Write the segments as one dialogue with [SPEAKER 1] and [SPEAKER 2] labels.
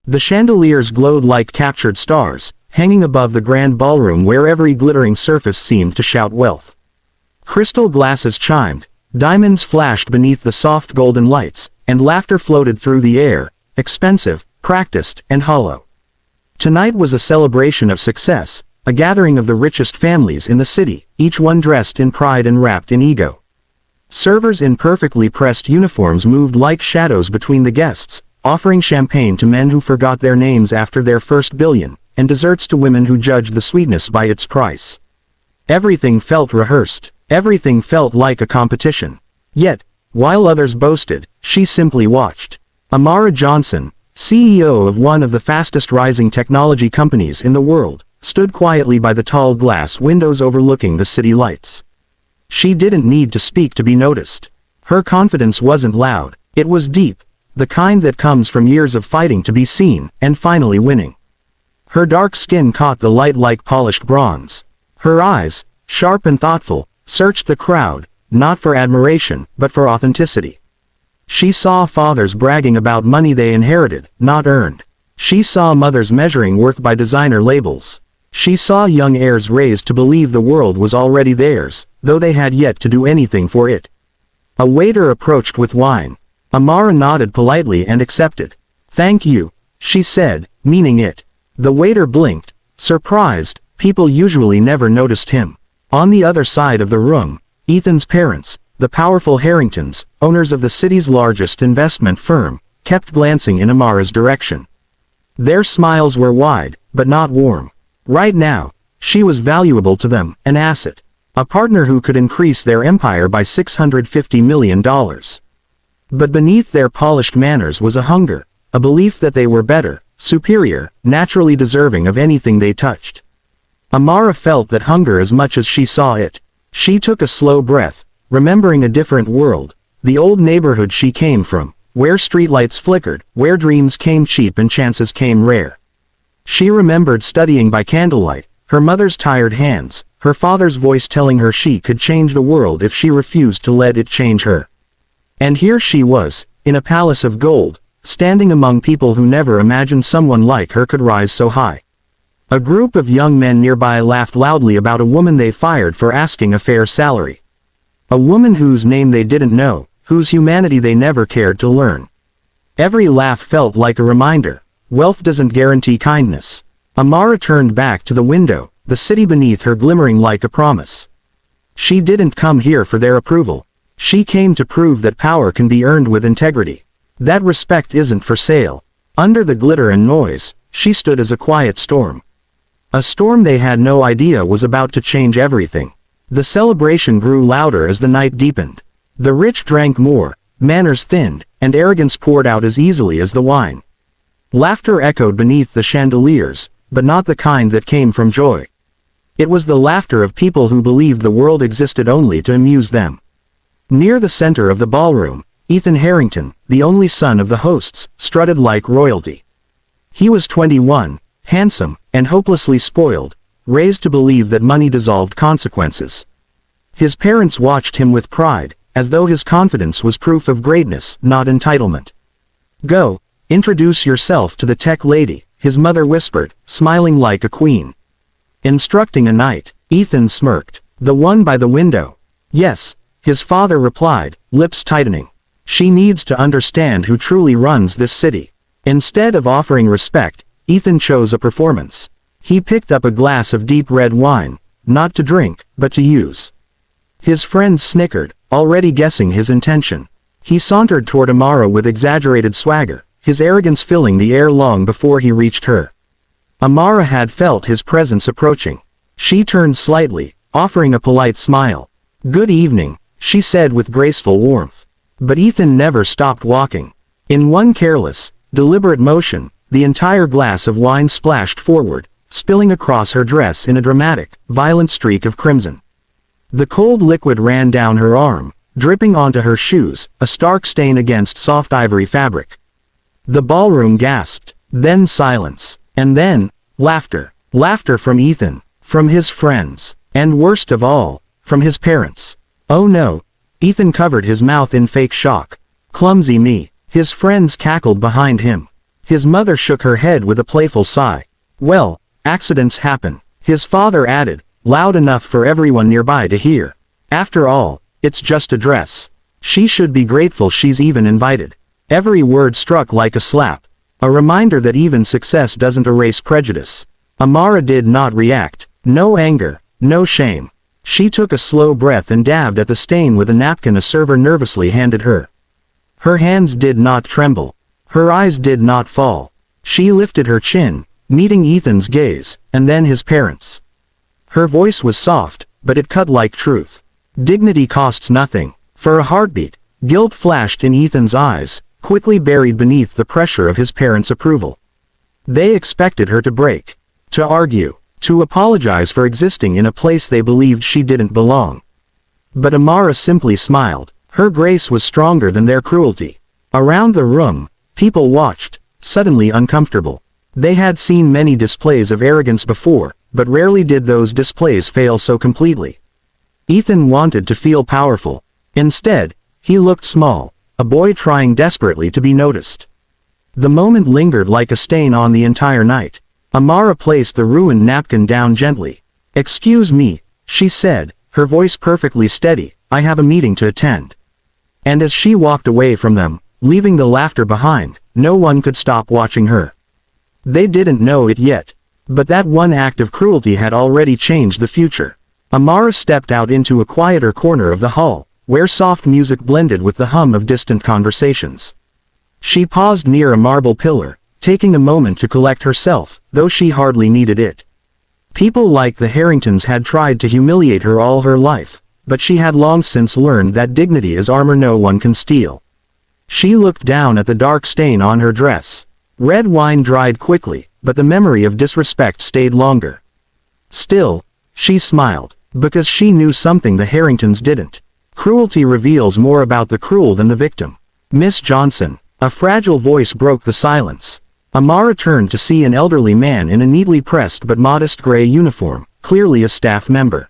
[SPEAKER 1] The chandeliers glowed like captured stars, hanging above the grand ballroom where every glittering surface seemed to shout wealth. Crystal glasses chimed, diamonds flashed beneath the soft golden lights, and laughter floated through the air, expensive, practiced, and hollow. Tonight was a celebration of success, a gathering of the richest families in the city, each one dressed in pride and wrapped in ego. Servers in perfectly pressed uniforms moved like shadows between the guests, offering champagne to men who forgot their names after their first billion, and desserts to women who judged the sweetness by its price. Everything felt rehearsed. Everything felt like a competition. Yet, while others boasted, she simply watched. Amara Johnson, CEO of one of the fastest rising technology companies in the world, stood quietly by the tall glass windows overlooking the city lights. She didn't need to speak to be noticed. Her confidence wasn't loud, it was deep, the kind that comes from years of fighting to be seen, and finally winning. Her dark skin caught the light like polished bronze. Her eyes, sharp and thoughtful, searched the crowd, not for admiration, but for authenticity. She saw fathers bragging about money they inherited, not earned. She saw mothers measuring worth by designer labels. She saw young heirs raised to believe the world was already theirs, though they had yet to do anything for it. A waiter approached with wine. Amara nodded politely and accepted. "Thank you," she said, meaning it. The waiter blinked, surprised. People usually never noticed him. On the other side of the room, Ethan's parents, the powerful Harringtons, owners of the city's largest investment firm, kept glancing in Amara's direction. Their smiles were wide, but not warm. Right now, she was valuable to them, an asset. A partner who could increase their empire by $650 million. But beneath their polished manners was a hunger, a belief that they were better, superior, naturally deserving of anything they touched. Amara felt that hunger as much as she saw it. She took a slow breath, remembering a different world, the old neighborhood she came from, where streetlights flickered, where dreams came cheap and chances came rare. She remembered studying by candlelight, her mother's tired hands, her father's voice telling her she could change the world if she refused to let it change her. And here she was, in a palace of gold, standing among people who never imagined someone like her could rise so high. A group of young men nearby laughed loudly about a woman they fired for asking a fair salary. A woman whose name they didn't know, whose humanity they never cared to learn. Every laugh felt like a reminder. Wealth doesn't guarantee kindness. Amara turned back to the window, the city beneath her glimmering like a promise. She didn't come here for their approval. She came to prove that power can be earned with integrity. That respect isn't for sale. Under the glitter and noise, she stood as a quiet storm. A storm they had no idea was about to change everything. The celebration grew louder as the night deepened. The rich drank more, manners thinned, and arrogance poured out as easily as the wine. Laughter echoed beneath the chandeliers, but not the kind that came from joy. It was the laughter of people who believed the world existed only to amuse them. Near the center of the ballroom, Ethan Harrington, the only son of the hosts, strutted like royalty. He was 21, handsome, and hopelessly spoiled, raised to believe that money dissolved consequences. His parents watched him with pride, as though his confidence was proof of greatness, not entitlement. "Go, introduce yourself to the tech lady," his mother whispered, smiling like a queen. Instructing a knight, Ethan smirked. "The one by the window?" "Yes," his father replied, lips tightening. "She needs to understand who truly runs this city." Instead of offering respect, Ethan chose a performance. He picked up a glass of deep red wine, not to drink, but to use. His friend snickered, already guessing his intention. He sauntered toward Amara with exaggerated swagger, his arrogance filling the air long before he reached her. Amara had felt his presence approaching. She turned slightly, offering a polite smile. "Good evening," she said with graceful warmth. But Ethan never stopped walking. In one careless, deliberate motion, the entire glass of wine splashed forward, spilling across her dress in a dramatic, violent streak of crimson. The cold liquid ran down her arm, dripping onto her shoes, a stark stain against soft ivory fabric. The ballroom gasped, then silence, and then, laughter. Laughter from Ethan, from his friends, and worst of all, from his parents. "Oh no." Ethan covered his mouth in fake shock. "Clumsy me." His friends cackled behind him. His mother shook her head with a playful sigh. Well, accidents happen, his father added, loud enough for everyone nearby to hear. After all, it's just a dress. She should be grateful she's even invited. Every word struck like a slap. A reminder that even success doesn't erase prejudice. Amara did not react. No anger, no shame. She took a slow breath and dabbed at the stain with a napkin a server nervously handed her. Her hands did not tremble. Her eyes did not fall. She lifted her chin, meeting Ethan's gaze, and then his parents'. Her voice was soft, but it cut like truth. Dignity costs nothing. For a heartbeat, guilt flashed in Ethan's eyes, quickly buried beneath the pressure of his parents' approval. They expected her to break, to argue, to apologize for existing in a place they believed she didn't belong. But Amara simply smiled. Her grace was stronger than their cruelty. Around the room, people watched, suddenly uncomfortable. They had seen many displays of arrogance before, but rarely did those displays fail so completely. Ethan wanted to feel powerful. Instead, he looked small, a boy trying desperately to be noticed. The moment lingered like a stain on the entire night. Amara placed the ruined napkin down gently. "Excuse me," she said, her voice perfectly steady, "I have a meeting to attend." And as she walked away from them, leaving the laughter behind, no one could stop watching her. They didn't know it yet, but that one act of cruelty had already changed the future. Amara stepped out into a quieter corner of the hall, where soft music blended with the hum of distant conversations. She paused near a marble pillar, taking a moment to collect herself, though she hardly needed it. People like the Harringtons had tried to humiliate her all her life, but she had long since learned that dignity is armor no one can steal. She looked down at the dark stain on her dress. Red wine dried quickly, but the memory of disrespect stayed longer. Still, she smiled, because she knew something the Harringtons didn't. Cruelty reveals more about the cruel than the victim. "Miss Johnson." A fragile voice broke the silence. Amara turned to see an elderly man in a neatly pressed but modest gray uniform, clearly a staff member.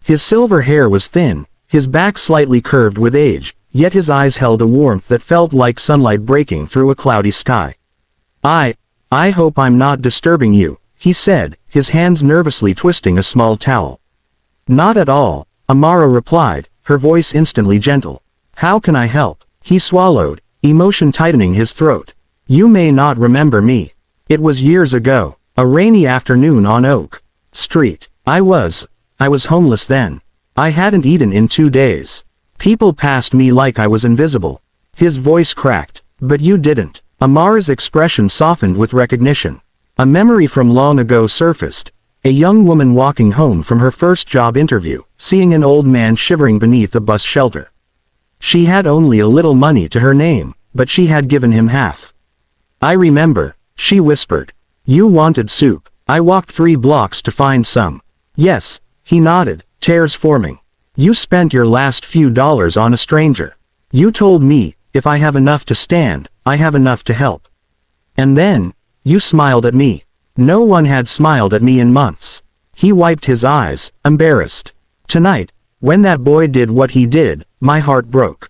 [SPEAKER 1] His silver hair was thin, his back slightly curved with age, yet his eyes held a warmth that felt like sunlight breaking through a cloudy sky. I hope I'm not disturbing you," he said, his hands nervously twisting a small towel. "Not at all," Amara replied, her voice instantly gentle. "How can I help?" He swallowed, emotion tightening his throat. "You may not remember me. It was years ago, a rainy afternoon on Oak Street. I was homeless then. I hadn't eaten in 2 days. People passed me like I was invisible." His voice cracked. "But you didn't." Amara's expression softened with recognition. A memory from long ago surfaced. A young woman walking home from her first job interview, seeing an old man shivering beneath a bus shelter. She had only a little money to her name, but she had given him half. "I remember," she whispered. "You wanted soup. I walked 3 blocks to find some." "Yes," he nodded, tears forming. "You spent your last few dollars on a stranger. You told me, if I have enough to stand, I have enough to help. And then, you smiled at me. No one had smiled at me in months." He wiped his eyes, embarrassed. "Tonight, when that boy did what he did, my heart broke.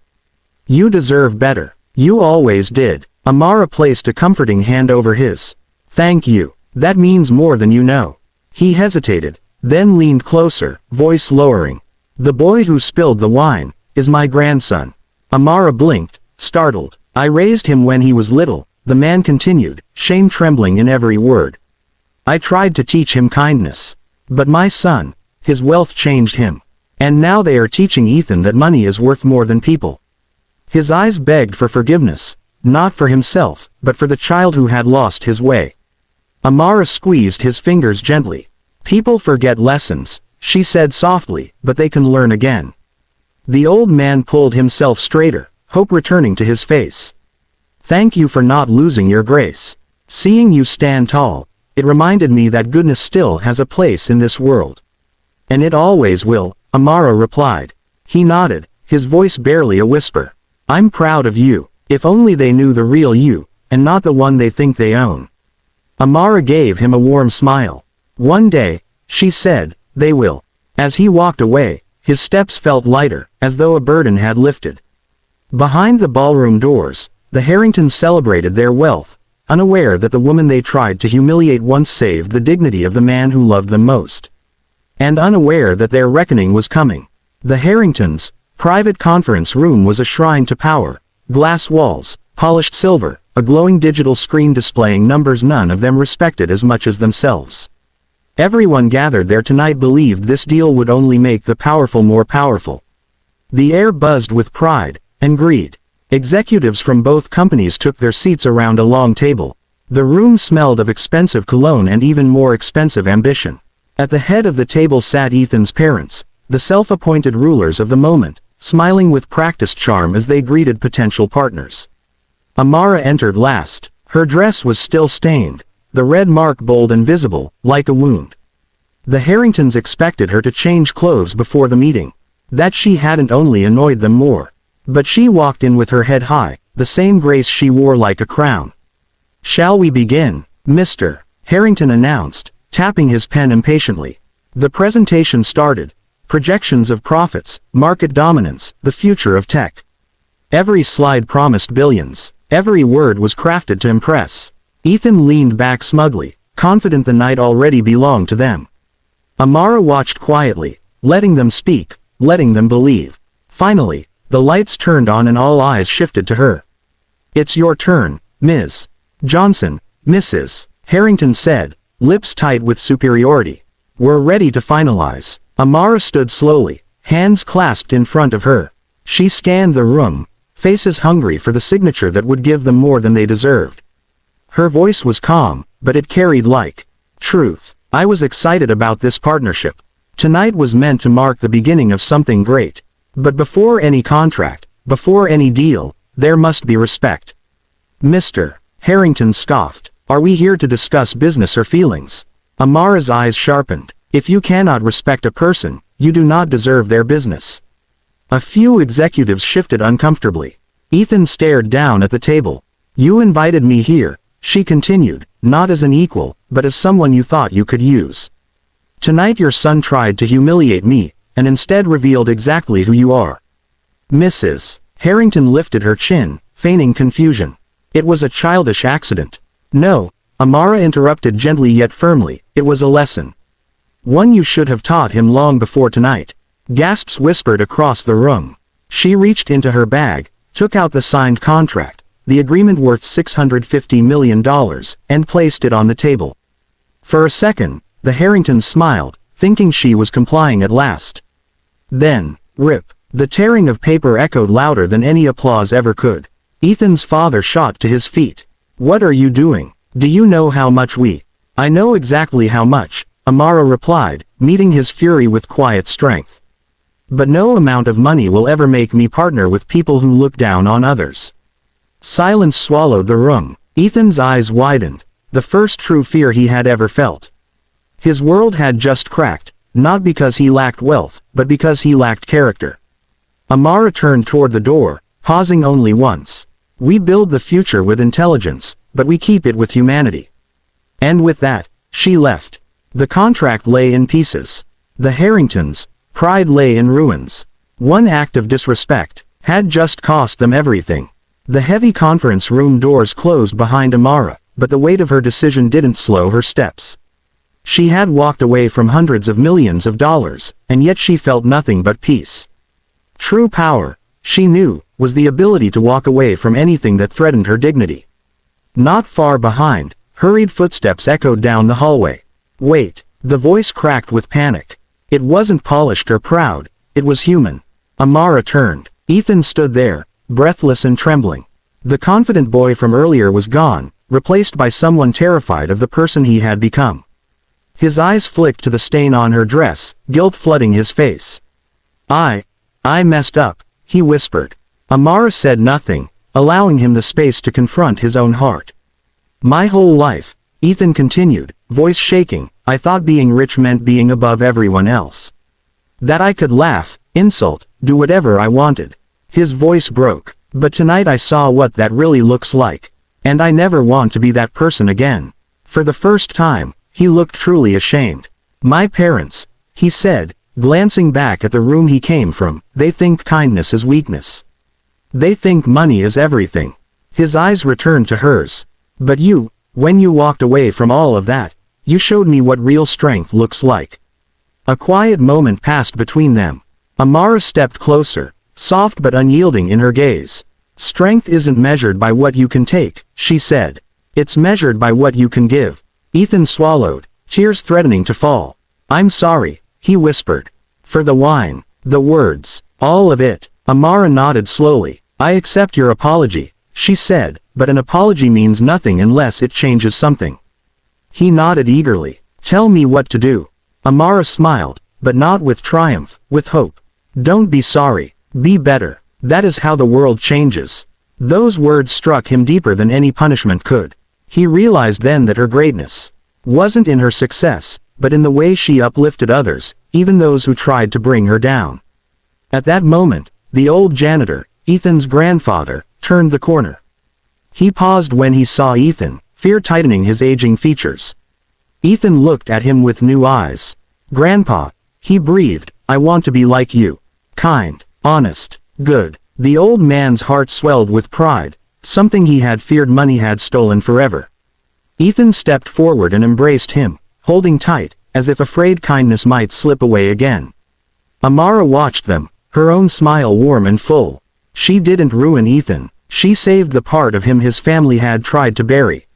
[SPEAKER 1] You deserve better. You always did." Amara placed a comforting hand over his. "Thank you. That means more than you know." He hesitated, then leaned closer, voice lowering. "The boy who spilled the wine is my grandson." Amara blinked, startled. "I raised him when he was little," the man continued, shame trembling in every word. "I tried to teach him kindness. But my son, his wealth changed him. And now they are teaching Ethan that money is worth more than people." His eyes begged for forgiveness, not for himself, but for the child who had lost his way. Amara squeezed his fingers gently. "People forget lessons," she said softly, "but they can learn again." The old man pulled himself straighter, hope returning to his face. "Thank you for not losing your grace. Seeing you stand tall, it reminded me that goodness still has a place in this world." "And it always will," Amara replied. He nodded, his voice barely a whisper. "I'm proud of you. If only they knew the real you, and not the one they think they own." Amara gave him a warm smile. "One day," she said, "they will." As he walked away, his steps felt lighter, as though a burden had lifted. Behind the ballroom doors, the Harringtons celebrated their wealth, unaware that the woman they tried to humiliate once saved the dignity of the man who loved them most. And unaware that their reckoning was coming. The Harringtons' private conference room was a shrine to power. Glass walls, polished silver, a glowing digital screen displaying numbers none of them respected as much as themselves. Everyone gathered there tonight believed this deal would only make the powerful more powerful. The air buzzed with pride and greed. Executives from both companies took their seats around a long table. The room smelled of expensive cologne and even more expensive ambition. At the head of the table sat Ethan's parents, the self-appointed rulers of the moment, smiling with practiced charm as they greeted potential partners. Amara entered last. Her dress was still stained, the red mark bold and visible, like a wound. The Harringtons expected her to change clothes before the meeting. That she hadn't only annoyed them more. But she walked in with her head high, the same grace she wore like a crown. "Shall we begin, Mr. Harrington announced, tapping his pen impatiently. The presentation started. Projections of profits, market dominance, the future of tech. Every slide promised billions. Every word was crafted to impress. Ethan leaned back smugly, confident the night already belonged to them. Amara watched quietly, letting them speak, letting them believe. Finally, the lights turned on and all eyes shifted to her. "It's your turn, Ms. Johnson," Mrs. Harrington said, lips tight with superiority. "We're ready to finalize." Amara stood slowly, hands clasped in front of her. She scanned the room, faces hungry for the signature that would give them more than they deserved. Her voice was calm, but it carried like truth. "I was excited about this partnership. Tonight was meant to mark the beginning of something great. But before any contract, before any deal, there must be respect." Mr. Harrington scoffed. "Are we here to discuss business or feelings?" Amara's eyes sharpened. "If you cannot respect a person, you do not deserve their business." A few executives shifted uncomfortably. Ethan stared down at the table. "You invited me here," she continued, "not as an equal, but as someone you thought you could use. Tonight your son tried to humiliate me, and instead revealed exactly who you are." Mrs. Harrington lifted her chin, feigning confusion. "It was a childish accident." "No," Amara interrupted gently yet firmly, "it was a lesson. One you should have taught him long before tonight." Gasps whispered across the room. She reached into her bag, took out the signed contract, the agreement worth $650 million, and placed it on the table. For a second, the Harringtons smiled, thinking she was complying at last. Then, rip. The tearing of paper echoed louder than any applause ever could. Ethan's father shot to his feet. "What are you doing? Do you know how much we—" "I know exactly how much," Amara replied, meeting his fury with quiet strength. "But no amount of money will ever make me partner with people who look down on others." Silence swallowed the room. Ethan's eyes widened, the first true fear he had ever felt. His world had just cracked, not because he lacked wealth, but because he lacked character. Amara turned toward the door, pausing only once. "We build the future with intelligence, but we keep it with humanity." And with that, she left. The contract lay in pieces. The Harringtons' pride lay in ruins. One act of disrespect had just cost them everything. The heavy conference room doors closed behind Amara, but the weight of her decision didn't slow her steps. She had walked away from hundreds of millions of dollars, and yet she felt nothing but peace. True power, she knew, was the ability to walk away from anything that threatened her dignity. Not far behind, hurried footsteps echoed down the hallway. "Wait," the voice cracked with panic. It wasn't polished or proud, it was human. Amara turned. Ethan stood there, breathless and trembling. The confident boy from earlier was gone, replaced by someone terrified of the person he had become. His eyes flicked to the stain on her dress, guilt flooding his face. I messed up," he whispered. Amara said nothing, allowing him the space to confront his own heart. "My whole life," Ethan continued, voice shaking, "I thought being rich meant being above everyone else. That I could laugh, insult, do whatever I wanted." His voice broke. "But tonight I saw what that really looks like. And I never want to be that person again." For the first time, he looked truly ashamed. "My parents," he said, glancing back at the room he came from, "they think kindness is weakness. They think money is everything." His eyes returned to hers. But you, when you walked away from all of that, you showed me what real strength looks like. A quiet moment passed between them. Amara stepped closer, soft but unyielding in her gaze. Strength isn't measured by what you can take, she said. It's measured by what you can give. Ethan swallowed, tears threatening to fall. I'm sorry, he whispered. For the wine, the words, all of it. Amara nodded slowly. I accept your apology, she said, but an apology means nothing unless it changes something. He nodded eagerly. Tell me what to do. Amara smiled, but not with triumph, with hope. Don't be sorry, be better. That is how the world changes. Those words struck him deeper than any punishment could. He realized then that her greatness wasn't in her success, but in the way she uplifted others, even those who tried to bring her down. At that moment, the old janitor, Ethan's grandfather, turned the corner. He paused when he saw Ethan, fear tightening his aging features. Ethan looked at him with new eyes. Grandpa, he breathed, I want to be like you. Kind, honest, good. The old man's heart swelled with pride, something he had feared money had stolen forever. Ethan stepped forward and embraced him, holding tight, as if afraid kindness might slip away again. Amara watched them, her own smile warm and full. She didn't ruin Ethan, she saved the part of him his family had tried to bury.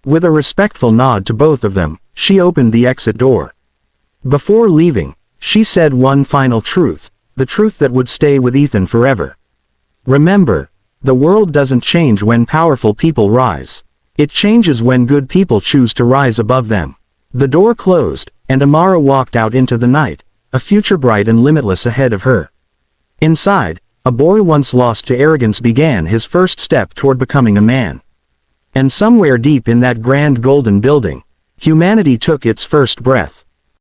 [SPEAKER 1] With a respectful nod to both of them, she opened the exit door. Before leaving, she said one final truth, the truth that would stay with Ethan forever. Remember, the world doesn't change when powerful people rise. It changes when good people choose to rise above them. The door closed, and Amara walked out into the night, a future bright and limitless ahead of her. Inside, a boy once lost to arrogance began his first step toward becoming a man. And somewhere deep in that grand golden building, humanity took its first breath.